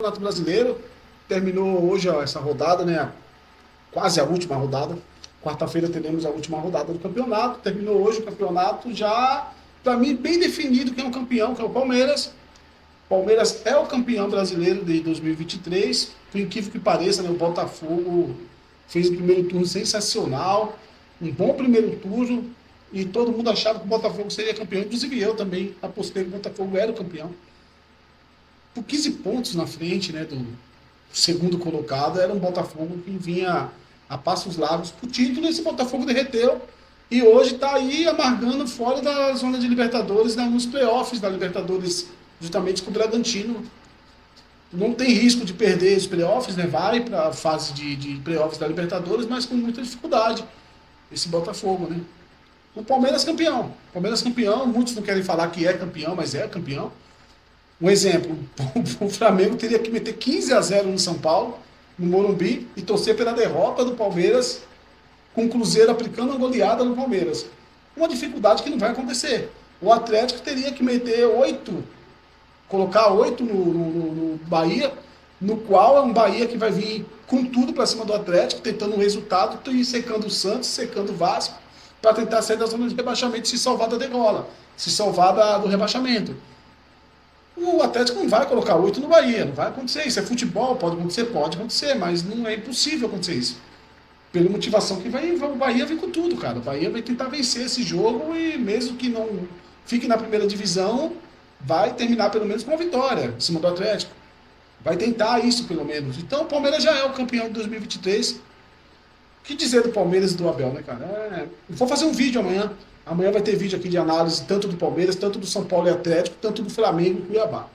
Campeonato Brasileiro terminou hoje ó, essa rodada, né? Quase a última rodada. Quarta-feira teremos a última rodada do campeonato. Terminou hoje o campeonato já, para mim, bem definido quem é o campeão, que é o Palmeiras. Palmeiras é o campeão brasileiro de 2023. Por incrível que pareça, né? O Botafogo fez o primeiro turno sensacional, um bom primeiro turno, e todo mundo achava que o Botafogo seria campeão. Inclusive eu também apostei que o Botafogo era o campeão. Por 15 pontos na frente, né, do segundo colocado, era um Botafogo que vinha a passos largos para o título, e esse Botafogo derreteu e hoje está aí amargando fora da zona de Libertadores, né, nos playoffs da Libertadores, justamente com o Bragantino. Não tem risco de perder os playoffs, né, vai para a fase de playoffs da Libertadores, mas com muita dificuldade, esse Botafogo, né. O Palmeiras campeão, muitos não querem falar que é campeão, mas é campeão. Um exemplo, o Flamengo teria que meter 15-0 no São Paulo, no Morumbi, e torcer pela derrota do Palmeiras, com o Cruzeiro aplicando uma goleada no Palmeiras. Uma dificuldade que não vai acontecer. O Atlético teria que meter 8, colocar 8 no Bahia, no qual é um Bahia que vai vir com tudo para cima do Atlético, tentando um resultado, e secando o Santos, secando o Vasco, para tentar sair da zona de rebaixamento e se salvar da degola, se salvar do rebaixamento. O Atlético não vai colocar 8 no Bahia, não vai acontecer isso. É futebol, pode acontecer, mas não é impossível acontecer isso. Pela motivação que o Bahia vem com tudo, cara. O Bahia vai tentar vencer esse jogo e mesmo que não fique na primeira divisão, vai terminar pelo menos com uma vitória em cima do Atlético. Vai tentar isso pelo menos. Então o Palmeiras já é o campeão de 2023. O que dizer do Palmeiras e do Abel, né, cara? Vou fazer um vídeo amanhã. Amanhã vai ter vídeo aqui de análise tanto do Palmeiras, tanto do São Paulo e Atlético, tanto do Flamengo e Cuiabá.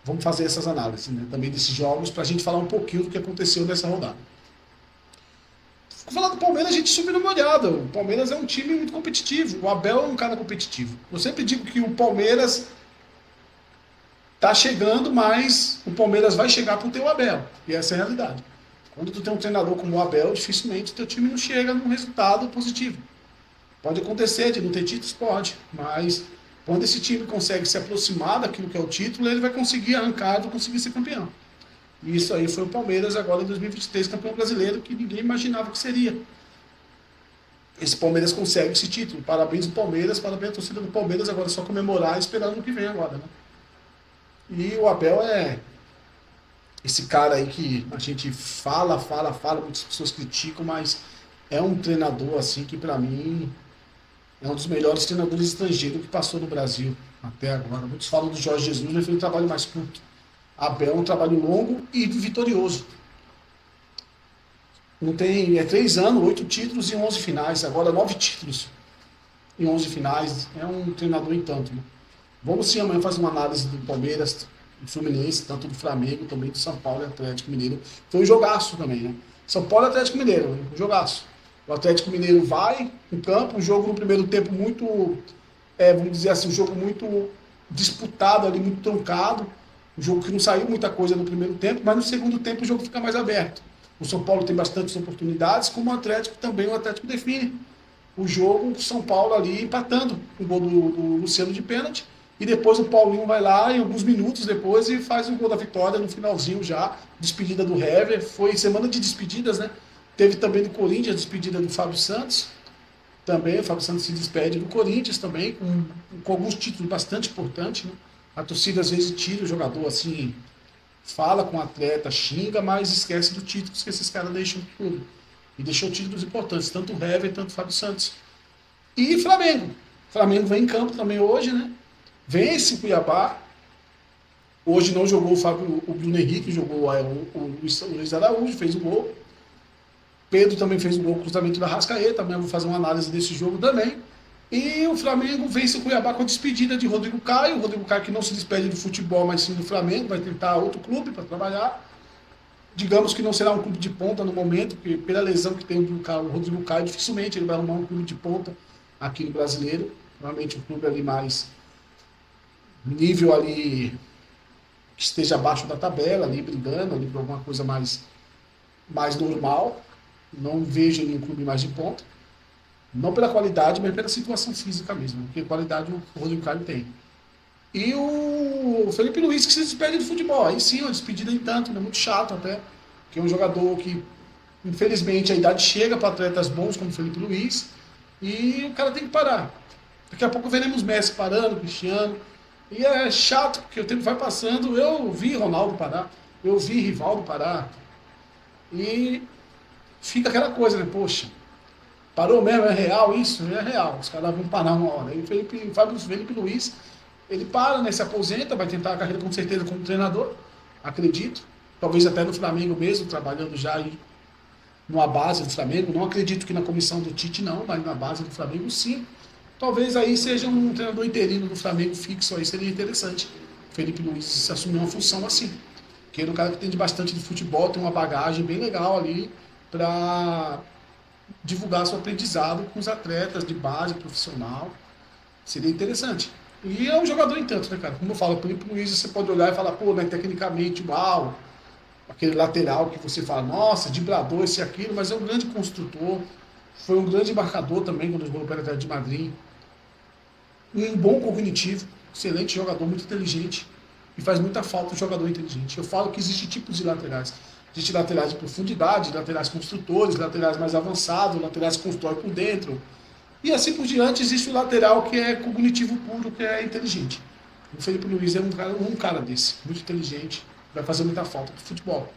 Vamos fazer essas análises, né, também desses jogos, para a gente falar um pouquinho do que aconteceu nessa rodada. Falar do Palmeiras, a gente subiu numa olhada. O Palmeiras é um time muito competitivo. O Abel é um cara competitivo. Eu sempre digo que o Palmeiras tá chegando, mas o Palmeiras vai chegar por ter o Abel. E essa é a realidade. Quando tu tem um treinador como o Abel, dificilmente teu time não chega num resultado positivo. Pode acontecer de não ter títulos, pode, mas quando esse time consegue se aproximar daquilo que é o título, ele vai conseguir arrancar, vai conseguir ser campeão. E isso aí foi o Palmeiras agora em 2023, campeão brasileiro, que ninguém imaginava que seria. Esse Palmeiras consegue esse título. Parabéns ao Palmeiras, parabéns à torcida do Palmeiras, agora é só comemorar e esperar no que vem agora, né? E o Abel é esse cara aí que a gente fala, muitas pessoas criticam, mas é um treinador assim que para mim é um dos melhores treinadores estrangeiros que passou no Brasil até agora. Muitos falam do Jorge Jesus, mas foi um trabalho mais curto. Abel é um trabalho longo e vitorioso. Não tem, 3 anos, 8 títulos e 11 finais. Agora 9 títulos e 11 finais. É um treinador em tanto, né? Vamos sim amanhã fazer uma análise do Palmeiras, do Fluminense, tanto do Flamengo, também do São Paulo e Atlético Mineiro. Foi um jogaço também, né? São Paulo e Atlético Mineiro, um jogaço. O Atlético Mineiro vai em campo, um jogo no primeiro tempo muito, vamos dizer assim, um jogo muito disputado ali, muito truncado. Um jogo que não saiu muita coisa no primeiro tempo, mas no segundo tempo o jogo fica mais aberto. O São Paulo tem bastantes oportunidades, como o Atlético também, o Atlético define o jogo, o São Paulo ali empatando o gol do Luciano de pênalti, e depois o Paulinho vai lá, em alguns minutos depois, e faz o gol da vitória no finalzinho já, despedida do Hever, foi semana de despedidas, né? Teve também do Corinthians a despedida do Fábio Santos, também o Fábio Santos se despede do Corinthians também, com alguns títulos bastante importantes, né? A torcida às vezes tira o jogador assim, fala com o atleta, xinga, mas esquece do título que esses caras deixam tudo. E deixou títulos importantes, tanto o Hever, tanto o Fábio Santos. E Flamengo. Flamengo vem em campo também hoje, né? Vence o Cuiabá. Hoje não jogou o Bruno Henrique, jogou o Luiz Araújo, fez o gol. Pedro também fez o gol, cruzamento da Arrascaeta. Amanhã eu vou fazer uma análise desse jogo também. E o Flamengo vence o Cuiabá com a despedida de Rodrigo Caio. O Rodrigo Caio que não se despede do futebol, mas sim do Flamengo, vai tentar outro clube para trabalhar. Digamos que não será um clube de ponta no momento, porque pela lesão que tem o Rodrigo Caio, dificilmente ele vai arrumar um clube de ponta aqui no brasileiro. Normalmente um clube ali mais nível ali que esteja abaixo da tabela, ali brigando, ali por alguma coisa mais normal. Não vejo nenhum clube mais de ponta. Não pela qualidade, mas pela situação física mesmo, porque qualidade o Rodrigo Caio tem. E o Felipe Luiz que se despede do futebol. Aí sim, uma despedida em tanto, né? Muito chato até. Que é um jogador que, infelizmente, a idade chega para atletas bons como o Felipe Luiz. E o cara tem que parar. Daqui a pouco veremos Messi parando, Cristiano. E é chato, porque o tempo vai passando. Eu vi Ronaldo parar, eu vi Rivaldo parar. E fica aquela coisa, né? Poxa, parou mesmo, é real isso? É real. Os caras vão parar uma hora. E o Felipe Luiz, ele para, né? Se aposenta, vai tentar a carreira com certeza como treinador, acredito. Talvez até no Flamengo mesmo, trabalhando já aí numa base do Flamengo. Não acredito que na comissão do Tite, não, mas na base do Flamengo, sim. Talvez aí seja um treinador interino do Flamengo fixo, aí seria interessante. Felipe Luiz se assumir uma função assim. Que ele é um cara que entende bastante de futebol, tem uma bagagem bem legal ali para divulgar seu aprendizado com os atletas de base, profissional. Seria interessante. E é um jogador em tanto, né, cara? Como eu falo, o Felipe Luiz, você pode olhar e falar, pô, né, tecnicamente, uau, aquele lateral que você fala, nossa, driblador, esse e aquilo, mas é um grande construtor, foi um grande marcador também quando jogou pela Atlético de Madrid. Um bom cognitivo, excelente jogador, muito inteligente. E faz muita falta um jogador inteligente. Eu falo que existe tipos de laterais. Existem laterais de profundidade, laterais construtores, laterais mais avançados, laterais que constroem por dentro. E assim por diante, existe o lateral que é cognitivo puro, que é inteligente. O Felipe Luiz é um cara desse, muito inteligente, vai fazer muita falta para o futebol.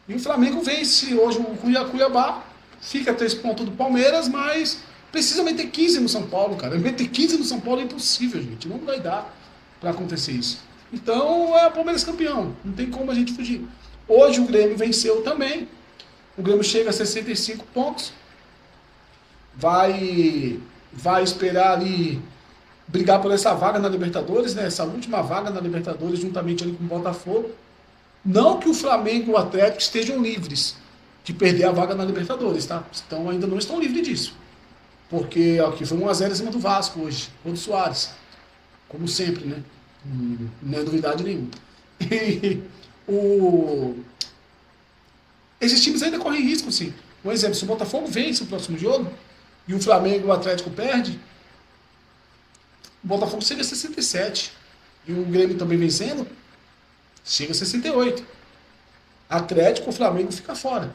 E o Flamengo vence hoje o Cuiabá, fica a 3 pontos do Palmeiras, mas precisa meter 15 no São Paulo, cara. Meter 15 no São Paulo é impossível, gente. Não vai dar para acontecer isso. Então é o Palmeiras campeão, não tem como a gente fugir. Hoje o Grêmio venceu também. O Grêmio chega a 65 pontos. Vai esperar ali brigar por essa vaga na Libertadores, né? Essa última vaga na Libertadores, juntamente ali com o Botafogo. Não que o Flamengo e o Atlético estejam livres de perder a vaga na Libertadores, tá? Então ainda não estão livres disso. Porque aqui foi 1-0 em cima do Vasco hoje, contra o Soares. Como sempre, né? Não é novidade nenhuma. E esses times ainda correm risco, sim. Um exemplo, se o Botafogo vence o próximo jogo e o Flamengo e o Atlético perde, o Botafogo chega a 67. E o Grêmio também vencendo, chega a 68. Atlético, o Flamengo fica fora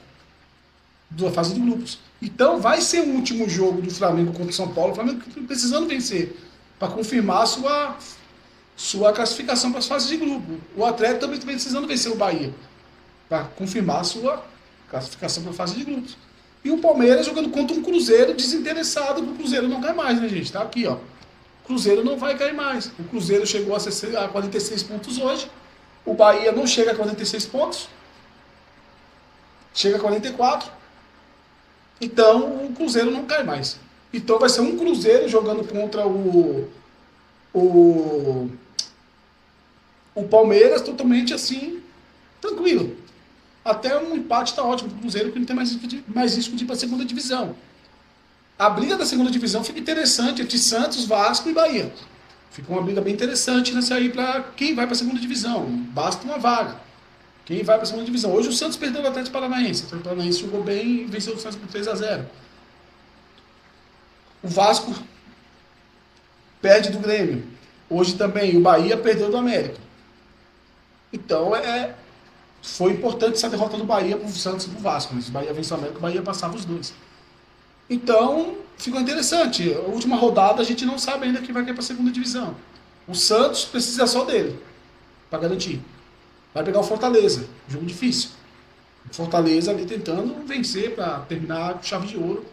da fase de grupos. Então vai ser o último jogo do Flamengo contra o São Paulo. O Flamengo precisando vencer para confirmar a sua classificação para as fases de grupo. O Atlético também precisando vencer o Bahia para confirmar a sua classificação para a fase de grupos. E o Palmeiras jogando contra um Cruzeiro desinteressado, que o Cruzeiro não cai mais, né, gente? Tá aqui, ó. O Cruzeiro não vai cair mais. O Cruzeiro chegou a 46 pontos hoje. O Bahia não chega a 46 pontos. Chega a 44. Então o Cruzeiro não cai mais. Então vai ser um Cruzeiro jogando contra o Palmeiras totalmente assim, tranquilo. Até um empate está ótimo para o Cruzeiro, que não tem mais risco de ir para a segunda divisão. A briga da segunda divisão fica interessante entre Santos, Vasco e Bahia. Fica uma briga bem interessante nessa aí para quem vai para a segunda divisão. Basta uma vaga. Quem vai para a segunda divisão. Hoje o Santos perdeu o Atlético Paranaense. O Atlético Paranaense jogou bem e venceu o Santos por 3-0. O Vasco perde do Grêmio. Hoje também o Bahia perdeu do América. Então foi importante essa derrota do Bahia para o Santos e para o Vasco. Mas o Bahia venceu o América, o Bahia passava os dois. Então ficou interessante. A última rodada a gente não sabe ainda quem vai cair para a segunda divisão. O Santos precisa só dele para garantir. Vai pegar o Fortaleza, jogo difícil. O Fortaleza ali tentando vencer para terminar com chave de ouro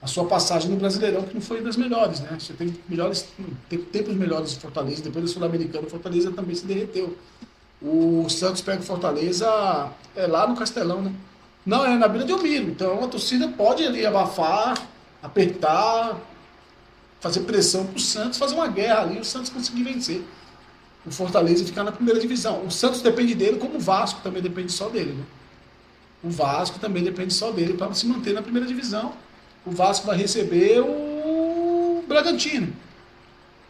a sua passagem no Brasileirão, que não foi das melhores, né? Você tem tempos melhores do Fortaleza, depois do Sul-Americano, o Fortaleza também se derreteu. O Santos pega o Fortaleza lá no Castelão, né? Não, é na Vila de Belmiro. Então a torcida pode ali abafar, apertar, fazer pressão para o Santos, fazer uma guerra ali, o Santos conseguir vencer o Fortaleza e ficar na primeira divisão. O Santos depende dele, como o Vasco também depende só dele, né? O Vasco também depende só dele para se manter na primeira divisão. O Vasco vai receber o Bragantino,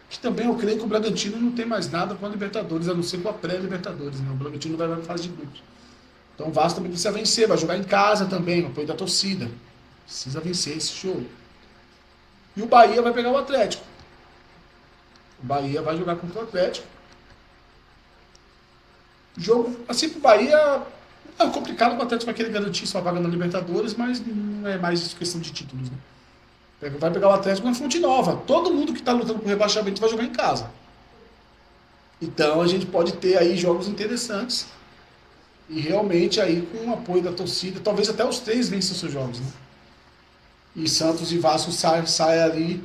que também eu creio que o Bragantino não tem mais nada com a Libertadores, a não ser com a pré-Libertadores, né? O Bragantino vai para a fase de grupos. Então o Vasco também precisa vencer, vai jogar em casa também, no apoio da torcida. Precisa vencer esse jogo. E o Bahia vai pegar o Atlético. O Bahia vai jogar contra o Atlético. Jogo, assim, pro Bahia é complicado, o Atlético vai querer garantir sua vaga na Libertadores, mas não é mais questão de títulos, né? Vai pegar o Atlético na Fonte Nova. Todo mundo que está lutando por rebaixamento vai jogar em casa. Então a gente pode ter aí jogos interessantes e realmente aí com o apoio da torcida, talvez até os três vençam seus jogos, né? E Santos e Vasco saia ali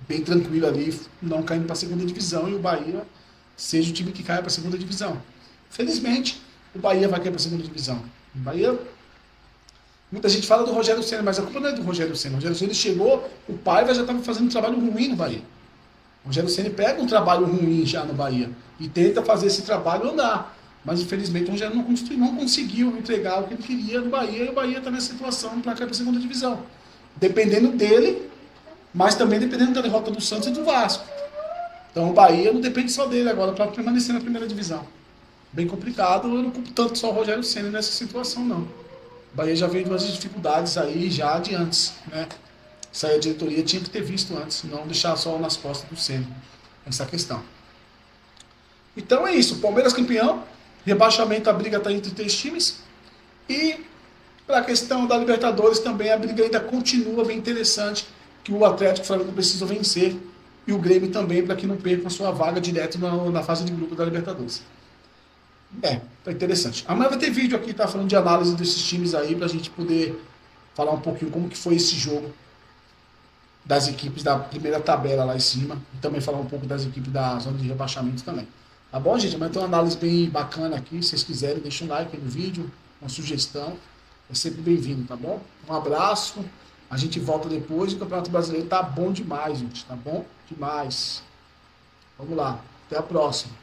bem tranquilo ali, não caindo para a segunda divisão, e o Bahia seja o time que caia para a segunda divisão. Felizmente, o Bahia vai cair para a segunda divisão. O Bahia, muita gente fala do Rogério Ceni, mas a culpa não é do Rogério Ceni. O Rogério Ceni chegou, o Paiva já estava fazendo um trabalho ruim no Bahia. O Rogério Ceni pega um trabalho ruim já no Bahia e tenta fazer esse trabalho andar. Mas infelizmente o Rogério não conseguiu entregar o que ele queria no Bahia, e o Bahia está nessa situação para cair para a segunda divisão. Dependendo dele, mas também dependendo da derrota do Santos e do Vasco. Então o Bahia não depende só dele agora para permanecer na primeira divisão. Bem complicado, eu não culpo tanto só o Rogério Ceni nessa situação, não. O Bahia já veio de umas dificuldades aí já de antes, né? Isso aí a diretoria tinha que ter visto antes, não deixar só nas costas do Ceni essa questão. Então é isso, Palmeiras campeão, rebaixamento, a briga está entre três times, e para a questão da Libertadores também a briga ainda continua bem interessante, que o Atlético e o Flamengo precisam vencer, e o Grêmio também, para que não perca a sua vaga direto na fase de grupo da Libertadores. Tá interessante. Amanhã vai ter vídeo aqui, tá, falando de análise desses times aí, pra gente poder falar um pouquinho como que foi esse jogo das equipes da primeira tabela lá em cima, e também falar um pouco das equipes da zona de rebaixamento também. Tá bom, gente? Amanhã tem uma análise bem bacana aqui, se vocês quiserem, deixa um like no vídeo, uma sugestão, é sempre bem-vindo, tá bom? Um abraço, a gente volta depois, o Campeonato Brasileiro tá bom demais, gente, tá bom? Demais. Vamos lá, até a próxima.